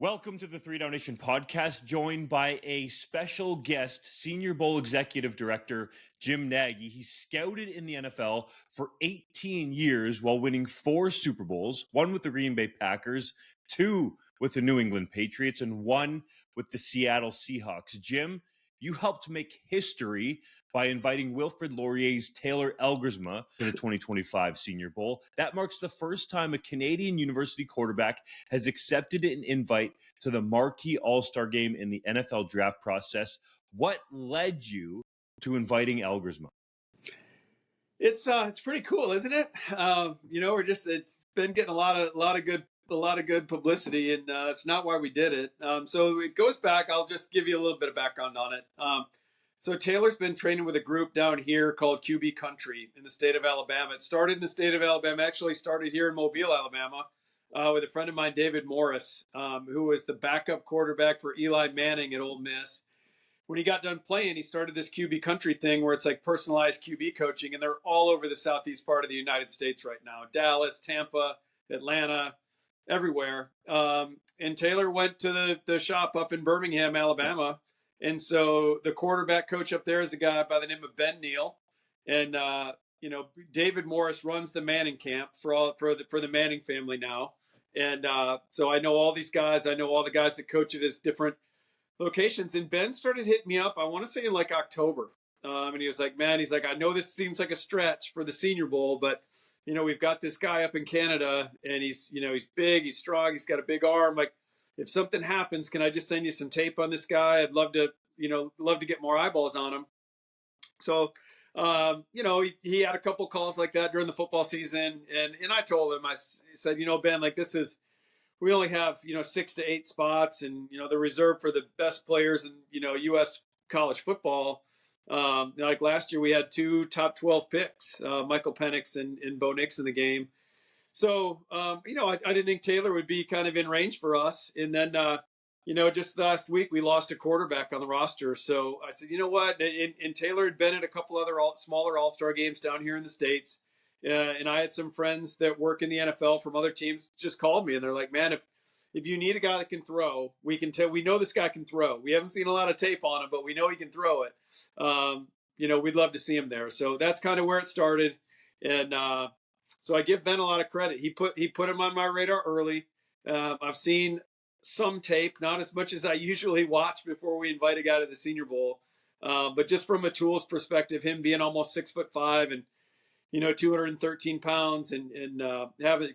Welcome to the Three Down Nation podcast, joined by a special guest, Senior Bowl Executive Director Jim Nagy. He scouted in the NFL for 18 years while winning 4 Super Bowls, 1 with the Green Bay Packers, 2 with the New England Patriots, and 1 with the Seattle Seahawks. Jim, you helped make history by inviting Wilfrid Laurier's Taylor Elgersma to the 2025 Senior Bowl. That marks the first time a Canadian university quarterback has accepted an invite to the marquee All-Star game in the NFL draft process. What led you to inviting Elgersma? It's pretty cool, isn't it? It's been getting a lot of good publicity, and that's not why we did it. So it goes back. I'll just give you a little bit of background on it. So Taylor's been training with a group down here called QB Country in the state of Alabama. It started in the state of Alabama. Actually started here in Mobile, Alabama, with a friend of mine, David Morris, who was the backup quarterback for Eli Manning at Ole Miss. When he got done playing, he started this QB Country thing where it's like personalized QB coaching, and they're all over the southeast part of the United States right now. Dallas, Tampa, Atlanta, everywhere. And Taylor went to the shop up in Birmingham, Alabama. And so the quarterback coach up there is a guy by the name of Ben Neal. And, David Morris runs the Manning camp for the Manning family now. And so I know all these guys. I know all the guys that coach at his different locations. And Ben started hitting me up, I want to say in like October. And he was like, man, he's like, I know this seems like a stretch for the Senior Bowl, but, we've got this guy up in Canada, and he's big, he's strong, he's got a big arm. Like, if something happens, can I just send you some tape on this guy? I'd love to get more eyeballs on him. So, he had a couple calls like that during the football season. And I told him, I said, Ben, like we only have, 6 to 8 spots, and, they're reserved for the best players in, U.S. college football. Like last year we had 2 top 12 picks, Michael Penix and Bo Nix in the game. So, I didn't think Taylor would be kind of in range for us. And then, just last week we lost a quarterback on the roster. So I said, you know what? And Taylor had been at a couple other smaller All-Star games down here in the States. And I had some friends that work in the NFL from other teams just called me, and they're like, man, if you need a guy that can throw, we know this guy can throw. We haven't seen a lot of tape on him, but we know he can throw it. We'd love to see him there. So that's kind of where it started. And so I give Ben a lot of credit. He put him on my radar early. I've seen some tape, not as much as I usually watch before we invite a guy to the Senior Bowl. But just from a tools perspective, him being almost 6'5" and 213 pounds and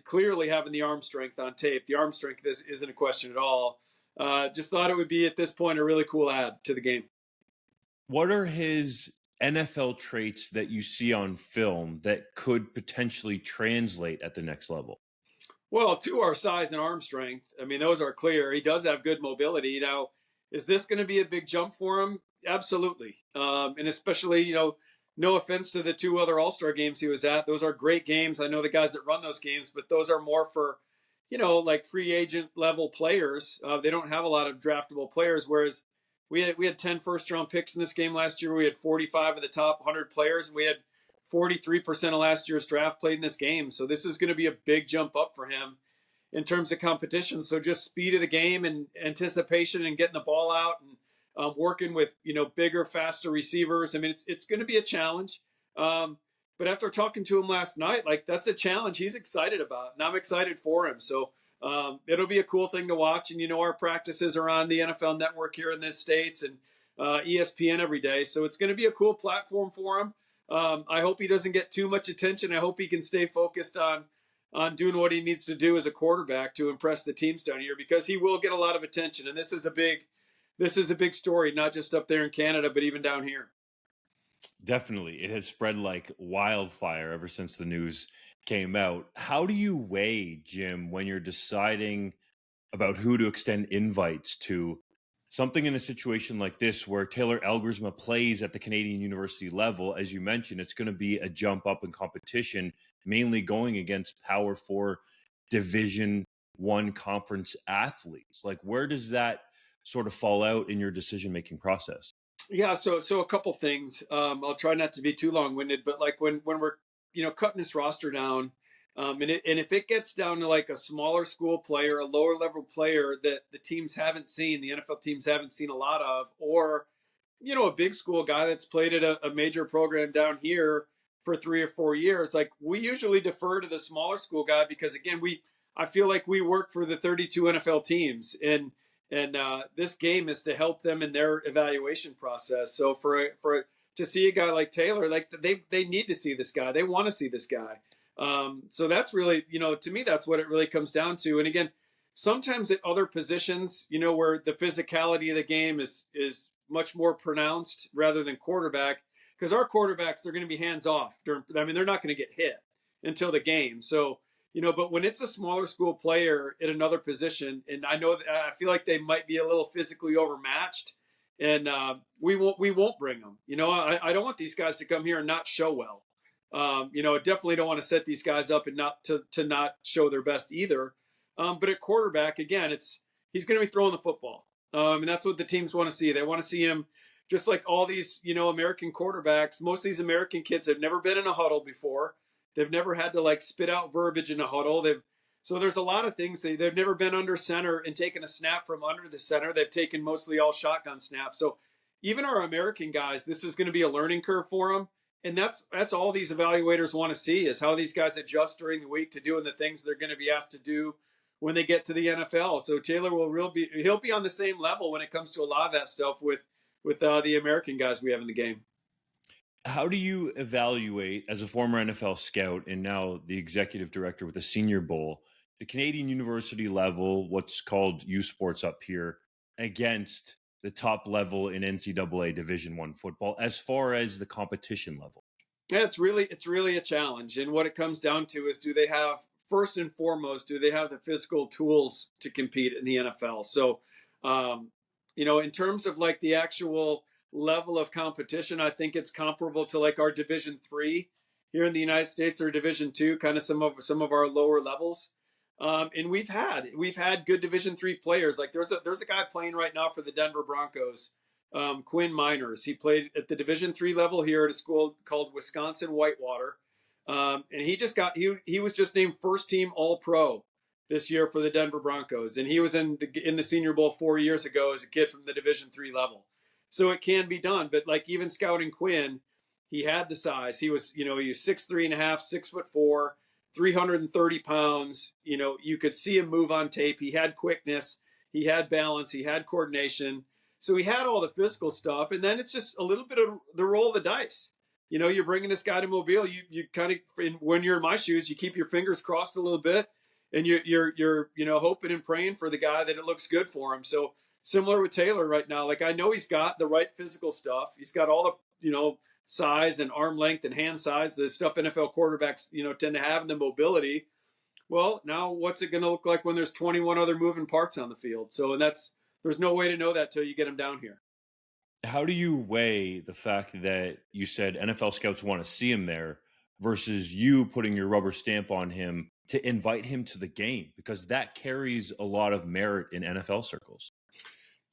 clearly having the arm strength on tape. The arm strength isn't a question at all. Just thought it would be at this point a really cool add to the game. What are his NFL traits that you see on film that could potentially translate at the next level? Well, to our size and arm strength, I mean, those are clear. He does have good mobility. Now, is this going to be a big jump for him? Absolutely. And especially, no offense to the 2 other All-Star games he was at. Those are great games. I know the guys that run those games, but those are more for, like free agent level players. They don't have a lot of draftable players, whereas we had 10 first-round picks in this game last year. We had 45 of the top 100 players, and we had 43% of last year's draft played in this game. So this is going to be a big jump up for him in terms of competition. So just speed of the game and anticipation and getting the ball out and working with, bigger, faster receivers. I mean, it's going to be a challenge. But after talking to him last night, like that's a challenge he's excited about, and I'm excited for him. So it'll be a cool thing to watch. And, our practices are on the NFL Network here in the States and ESPN every day. So it's going to be a cool platform for him. I hope he doesn't get too much attention. I hope he can stay focused on doing what he needs to do as a quarterback to impress the teams down here, because he will get a lot of attention. And this is a big story, not just up there in Canada, but even down here. Definitely. It has spread like wildfire ever since the news came out. How do you weigh, Jim, when you're deciding about who to extend invites to? Something in a situation like this where Taylor Elgersma plays at the Canadian university level, as you mentioned, it's going to be a jump up in competition, mainly going against Power 4 Division I conference athletes. Like, where does that sort of fall out in your decision-making process? Yeah, so a couple things. I'll try not to be too long-winded, but like when we're cutting this roster down, And if it gets down to like a smaller school player, a lower level player that the teams haven't seen, the NFL teams haven't seen a lot of, or a big school guy that's played at a major program down here for 3 or 4 years, like we usually defer to the smaller school guy because again, I feel like we work for the 32 NFL teams, and this game is to help them in their evaluation process. So to see a guy like Taylor, like they need to see this guy, they want to see this guy. So that's really, to me, that's what it really comes down to. And again, sometimes at other positions, where the physicality of the game is much more pronounced rather than quarterback, because our quarterbacks are going to be hands off they're not going to get hit until the game. So, but when it's a smaller school player at another position, and I know that I feel like they might be a little physically overmatched, and we won't bring them. I don't want these guys to come here and not show well. I definitely don't want to set these guys up and not to not show their best either. But at quarterback, again, he's going to be throwing the football, and that's what the teams want to see. They want to see him, just like all these American quarterbacks. Most of these American kids have never been in a huddle before. They've never had to like spit out verbiage in a huddle. So there's a lot of things they've never been under center and taken a snap from under the center. They've taken mostly all shotgun snaps. So even our American guys, this is going to be a learning curve for them. And that's all these evaluators want to see, is how these guys adjust during the week to doing the things they're going to be asked to do when they get to the NFL. So Taylor he'll be on the same level when it comes to a lot of that stuff with the American guys we have in the game. How do you evaluate, as a former NFL scout and now the executive director with the Senior Bowl, the Canadian university level, what's called U Sports up here, against the top level in NCAA Division I football as far as the competition level? Yeah, it's really a challenge. And what it comes down to is, first and foremost, do they have the physical tools to compete in the NFL? So, in terms of like the actual level of competition, I think it's comparable to like our Division III here in the United States, or Division II, kind of some of our lower levels. And we've had good Division III players. Like there's a guy playing right now for the Denver Broncos, Quinn Miners. He played at the Division III level here at a school called Wisconsin Whitewater, and he was just named first team All Pro this year for the Denver Broncos, and he was in the Senior Bowl 4 years ago as a kid from the Division III level. So it can be done, but like even scouting Quinn, he had the size. He was 6'3.5", 6'4", 330 pounds. You could see him move on tape. He had quickness, he had balance, he had coordination. So he had all the physical stuff, and then it's just a little bit of the roll of the dice. You're bringing this guy to Mobile. You kind of, when you're in my shoes, you keep your fingers crossed a little bit, and you're hoping and praying for the guy that it looks good for him. So similar with Taylor right now, like I know he's got the right physical stuff. He's got all the size and arm length and hand size, the stuff NFL quarterbacks tend to have, in the mobility. Well, now what's it going to look like when there's 21 other moving parts on the field? So there's no way to know that till you get him down here. How do you weigh the fact that you said NFL scouts want to see him there versus you putting your rubber stamp on him to invite him to the game? Because that carries a lot of merit in NFL circles.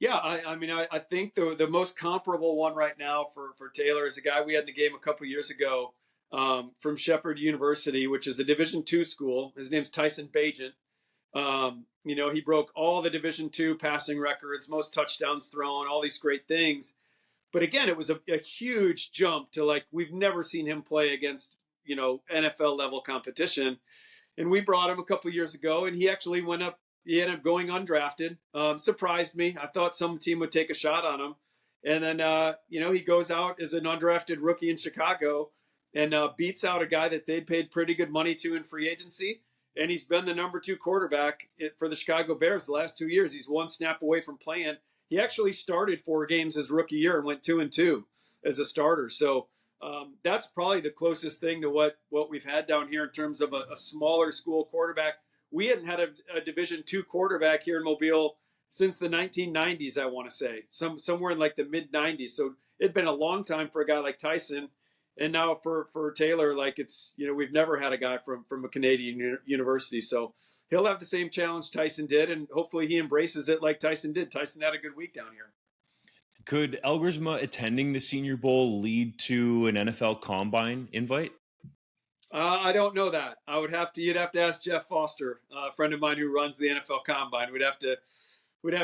Yeah, I think the most comparable one right now for Taylor is a guy we had in the game a couple of years ago, from Shepherd University, which is a Division II school. His name's Tyson. He broke all the Division II passing records, most touchdowns thrown, all these great things. But again, it was a huge jump to, like, we've never seen him play against NFL level competition. And we brought him a couple of years ago, and he actually went up. He ended up going undrafted. Surprised me. I thought some team would take a shot on him. And then, he goes out as an undrafted rookie in Chicago and beats out a guy that they'd paid pretty good money to in free agency. And he's been the number 2 quarterback for the Chicago Bears the last 2 years. He's one snap away from playing. He actually started 4 games his rookie year and went 2-2 as a starter. So that's probably the closest thing to what we've had down here in terms of a smaller school quarterback. We hadn't had a Division II quarterback here in Mobile since the 1990s, I want to say, somewhere in like the mid-90s. So it'd been a long time for a guy like Tyson. And now for Taylor, like we've never had a guy from a Canadian university. So he'll have the same challenge Tyson did, and hopefully he embraces it like Tyson did. Tyson had a good week down here. Could Elgersma attending the Senior Bowl lead to an NFL Combine invite? I don't know that. You'd have to ask Jeff Foster, a friend of mine who runs the NFL Combine. We'd have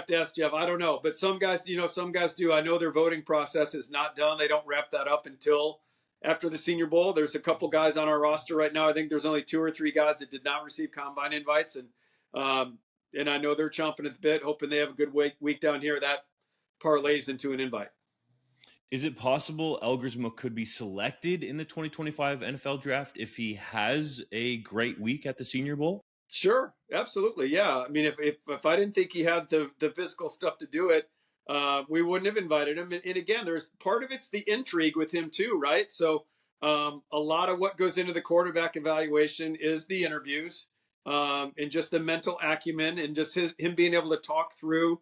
to ask Jeff. I don't know, but some guys, some guys do. I know their voting process is not done. They don't wrap that up until after the Senior Bowl. There's a couple guys on our roster right now. I think there's only 2 or 3 guys that did not receive Combine invites, and I know they're chomping at the bit, hoping they have a good week down here. That parlays into an invite. Is it possible Elgersma could be selected in the 2025 NFL draft if he has a great week at the Senior Bowl? Sure, absolutely, yeah. I mean, if I didn't think he had the physical stuff to do it, we wouldn't have invited him. And again, there's part of it's the intrigue with him too, right? So a lot of what goes into the quarterback evaluation is the interviews, and just the mental acumen, and just him being able to talk through,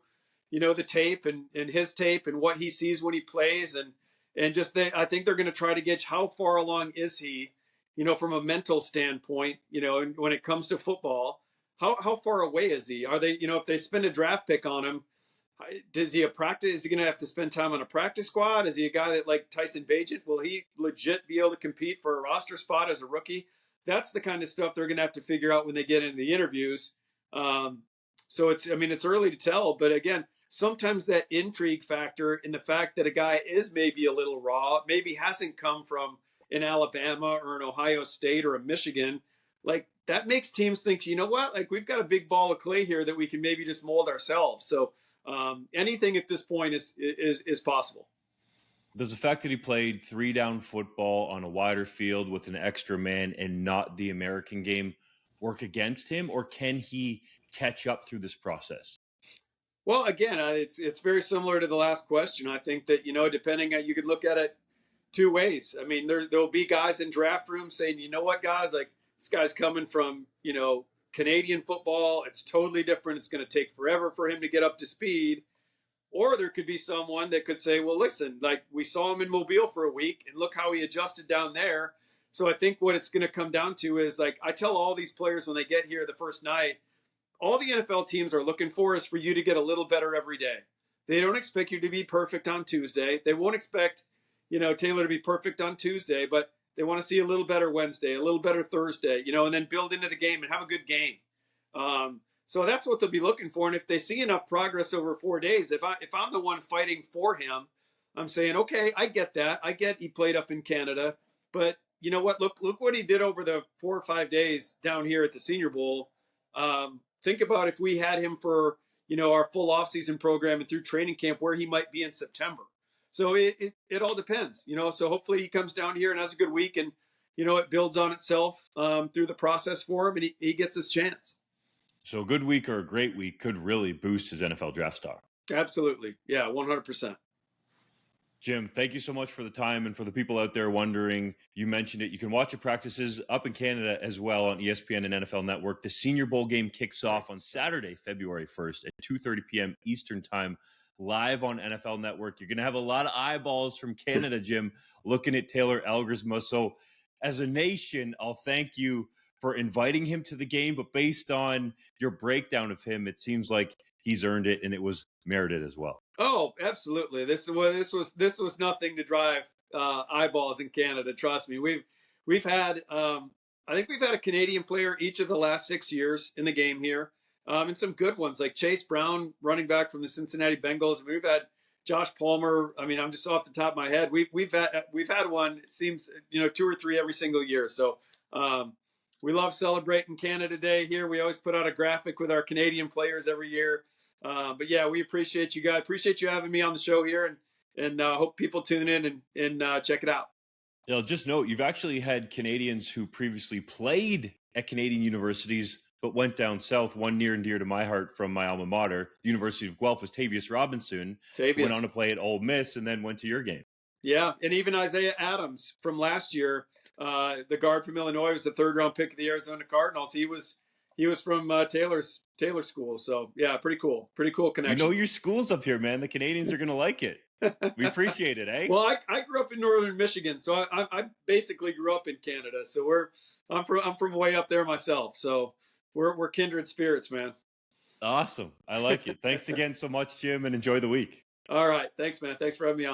the tape and his tape and what he sees when he plays, and just I think they're going to try to gauge how far along is he, from a mental standpoint, and when it comes to football, how far away is he? Are they, if they spend a draft pick on him, does he practice? Is he going to have to spend time on a practice squad? Is he a guy that, like Tyson Bagent, will he legit be able to compete for a roster spot as a rookie? That's the kind of stuff they're going to have to figure out when they get into the interviews. So it's early to tell, but again, sometimes that intrigue factor in the fact that a guy is maybe a little raw, maybe hasn't come from an Alabama or an Ohio State or a Michigan, like that makes teams think, you know what, like we've got a big ball of clay here that we can maybe just mold ourselves. So anything at this point is possible. Does the fact that he played 3-down football on a wider field with an extra man and not the American game work against him, or can he catch up through this process? Well, again, it's very similar to the last question. I think that, depending on, you could look at it 2 ways. I mean, there'll be guys in draft rooms saying, you know what, guys, like this guy's coming from, Canadian football. It's totally different. It's going to take forever for him to get up to speed. Or there could be someone that could say, well, listen, like we saw him in Mobile for a week and look how he adjusted down there. So I think what it's going to come down to is, like, I tell all these players when they get here the first night, all the NFL teams are looking for is for you to get a little better every day. They don't expect you to be perfect on Tuesday. They won't expect, Taylor to be perfect on Tuesday, but they want to see a little better Wednesday, a little better Thursday, and then build into the game and have a good game. So that's what they'll be looking for. And if they see enough progress over 4 days, if I'm the one fighting for him, I'm saying, okay, I get that. I get he played up in Canada, but you know what? Look what he did over the 4 or 5 days down here at the Senior Bowl. Think about if we had him for, our full offseason program and through training camp, where he might be in September. So it all depends, so hopefully he comes down here and has a good week, and, it builds on itself through the process for him, and he gets his chance. So a good week or a great week could really boost his NFL draft stock. Absolutely. Yeah, 100%. Jim, thank you so much for the time. And for the people out there wondering, you mentioned it, you can watch the practices up in Canada as well on ESPN and NFL Network. The Senior Bowl game kicks off on Saturday, February 1st at 2:30 p.m. Eastern Time, live on NFL Network. You're going to have a lot of eyeballs from Canada, Jim, looking at Taylor Elgersma. So as a nation, I'll thank you for inviting him to the game. But based on your breakdown of him, it seems like he's earned it, and it was merited as well. Oh, absolutely. This was nothing to drive eyeballs in Canada. Trust me. We've had I think we've had a Canadian player each of the last 6 years in the game here, and some good ones like Chase Brown, running back from the Cincinnati Bengals. I mean, we've had Josh Palmer. I mean, I'm just off the top of my head. We've had one. It seems 2 or 3 every single year. So we love celebrating Canada Day here. We always put out a graphic with our Canadian players every year. But yeah, we appreciate you guys. Appreciate you having me on the show here, and hope people tune in and check it out. Just note, you've actually had Canadians who previously played at Canadian universities but went down south. One near and dear to my heart from my alma mater, the University of Guelph, was Tavius Robinson. Went on to play at Ole Miss and then went to your game. Yeah, and even Isaiah Adams from last year, the guard from Illinois, was the 3rd-round pick of the Arizona Cardinals. He was from Taylor School. So yeah, pretty cool connection. Your school's up here, man. The Canadians are going to like it. We appreciate it, eh? Well, I grew up in northern Michigan, so I basically grew up in Canada. So I'm from way up there myself. So we're kindred spirits, man. Awesome. I like it. Thanks again so much, Jim, and enjoy the week. All right. Thanks, man. Thanks for having me on.